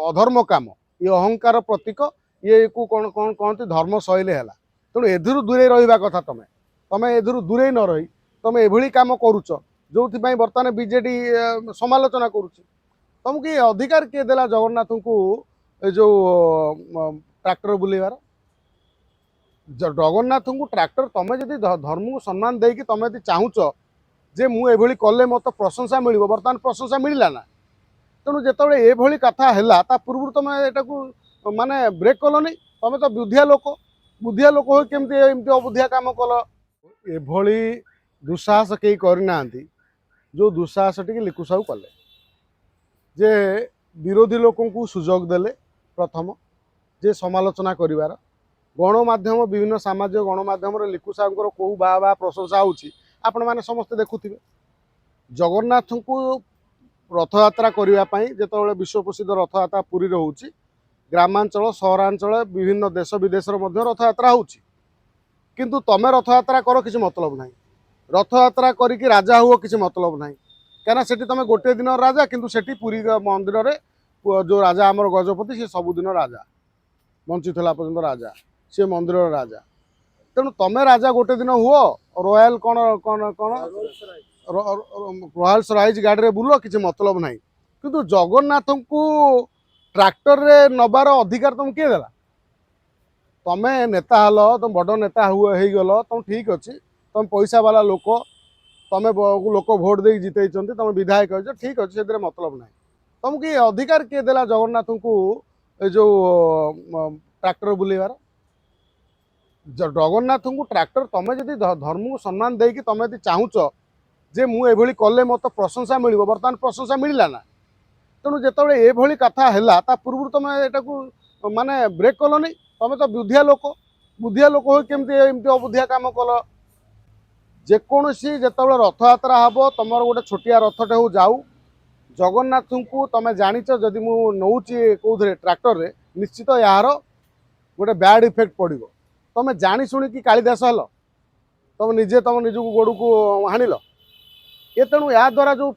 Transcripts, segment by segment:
अधर्म काम ये अहंकार प्रतीक ये को कौन कौन कहते धर्म शैली है तेणु एधुरु दूरे रहा कथा तुम तुम एधुरु दूरे न रही तुम एभली काम करुच जो बर्तमान बीजेडी समालोचना करुच्ची तुमको ये अधिकार किए देला जगन्नाथ को जो ट्रैक्टर बुलेवार जगन्नाथ को ट्रैक्टर तुम जदि धर्म को सम्मान देकी तुम यदि चाहूच जे मुझे कले मत प्रशंसा मिल बर्तमान प्रशंसा मिलला ना तेणु जो ये कथा है पूर्व तुम यहाँ माने ब्रेक कलनी तुम तो बुद्धिया लोक हो केमती अबुद्धिया काम कल एभली दुस्साहस कई करना जो दुस्साहस टी लिकु साहू कले जे विरोधी लोक को सुजोग देले प्रथम जे समालोचना करिवार गणमाध्यम विभिन्न सामाजिक गणमाध्यम लिकु साहू कौ बा प्रशंसा होची आपण माने समस्त देखुथिबे जगन्नाथ को रथयात्रा करने जो विश्व प्रसिद्ध रथयात्रा पुरी होची ग्रामांचल सहरांचल विभिन्न देश विदेश रथयात्रा होची किंतु तमे रथयात्रा कर किसी मतलब नहीं रथयात्रा करिकी राजा हुआ किसी मतलब नहीं कहीं से तुम गोटे दिन राजा किंतु सेठी पुरी मंदिर रे जो राजा आमर गजपति सी सबुदिन राजा बंचीला पर्यंत राजा सी मंदिर राजा तेणु तमें राजा गोटे दिन हुओ रॉयल कौन कौन कौन रॉयल्स राइज गाड़ी रे बुल किसी मतलब नहीं किंतु जगन्नाथ को ट्रैक्टर रे नबार अधिकार तुम किए देला तमें नेता हल तुम बड़ नेता हुए गल तुम ठीक अच्छे तुम पैसा वाला लोक तुम लोक भोट दे जिते तुम विधायक हो ठीक अच्छे से मतलब ना तुमको ये अधिकार किए देला जगन्नाथ को जो ट्रैक्टर बुलेवार जगन्नाथ को ट्रैक्टर तुम जदि धर्म को सम्मान देकी तुम यदि चाहूच जे मुझे कले मत प्रशंसा मिल बर्तमान प्रशंसा मिलला ना तेणु जो ये कथा है पूर्व तुम यहाँ माने ब्रेक कलनी तुम तो बुद्धिया लोक हो केमती अबुद्धिया काम कल जेकोसी जो रथयात्रा हम तुम गोटे छोटिया रथटे हो जाऊ जगन्नाथ को तुम जाच जदि मुझे कौन ट्रैक्टर रे निश्चित यार गोटे बैड इफेक्ट पड़ो तुम जानी शुणी कालीदास हल तुम निजे तुम निज गोड़ को हाणिल ये तेणु या द्वारा जो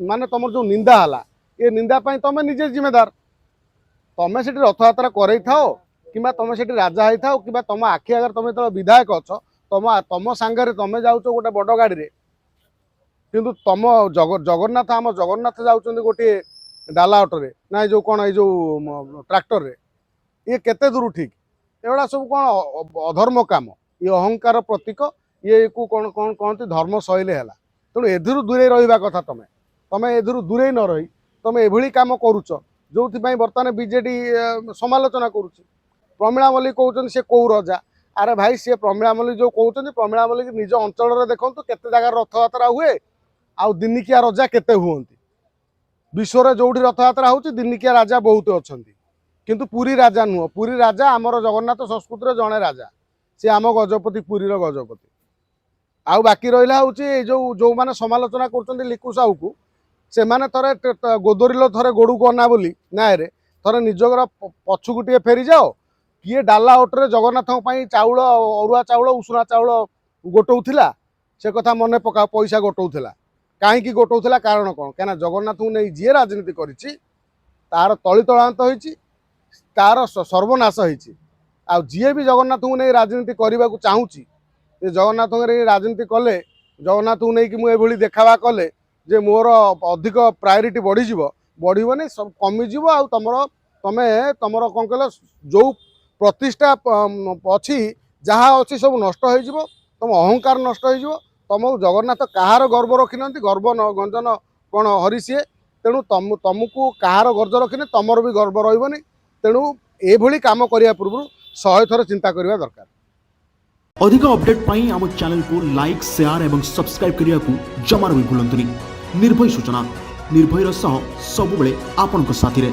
माने तुम जो निंदा है ये निंदा तुम निजे जिम्मेदार तुम से रथयात्रा करई थाओ कि तुम से राजा होई थाओ कि तुम आखि आगे तुम जो विधायक अच्छ तुम सांगे तुम जाऊच गोटे बड़ गाड़ी रे किंतु तुम जगन्नाथ आम जगन्नाथ जाऊँ गोटे डाला ऑटो ना जो कौन ये जो ट्रैक्टर रे ये केते दूर ठीक एगुड़ा सब कौन अधर्म काम ये अहंकार प्रतीक ये को कौन कौन कहते धर्म शैली है तेणु एधुरु दूरे रहा कथा तुम तुम एधुरु दूरे न रही तुम एभली काम करुच जो बर्तमान बीजेडी समालोचना करुच्ची प्रमिला मल्लिक कहते से कौ रजा अरे भाई सी प्रमिला मल्लिक जो कहते प्रमिला मल्लिक निज अंचल देखो केते जगह रथयात्रा हुए आउ दिनिकिया रजा केते हुअंती विश्व जो रथयात्रा होची दिनिकिया राजा बहुत अच्छा किंतु पुरी राजा नुह पुरी राजा आमर जगन्नाथ संस्कृति जड़े राजा सी आम गजपति पुरीर गजपति आउ बाकी रहा हूँ जो मैंने समालोचना कर लिकु साहू को से माने थरे गोदरिल थरे गोड़ू को अना बोली ना रे थरे निजर पछुक टे फेरी जाओ किए डाला ऑटो जगन्नाथ चाउल अरुआ चाउल उषुना चाउल गोटौला से कथा मन पका पैसा गोटौला कहीं गोटौला कारण कौन कहीं जगन्नाथ को नहीं जी राजनीति करी तार तली तलांत होती तार सर्वनाश होती आ जी भी जगन्नाथ को नहीं राजनीति करने को चाहूँगी जगन्नाथ राजनीति कले जगन्नाथ को लेकिन मुझे देखावा कले जे मोर अधिक प्रायोरीटी बढ़ीबनी सब कमिज तुम तुम कौन कह जो प्रतिष्ठा अच्छी जहाँ अच्छी सब नष्ट हो तुम अहंकार नष्ट हो तुम जगन्नाथ कहार गर्व रखी ना गर्व गंजन कौन हरी सी तेणु तुमको कहार गर्व रखी तुमर भी गर्व रही तेणु ये कम करने पूर्व 100 थर चिंता करने दरकार। अधिक अपडेट पाई आम चैनल को लाइक शेयर एवं सब्सक्राइब करने को जमार भी भूलंतुनि। निर्भय सूचना निर्भयर सह सबुबले आपनक साथी रे।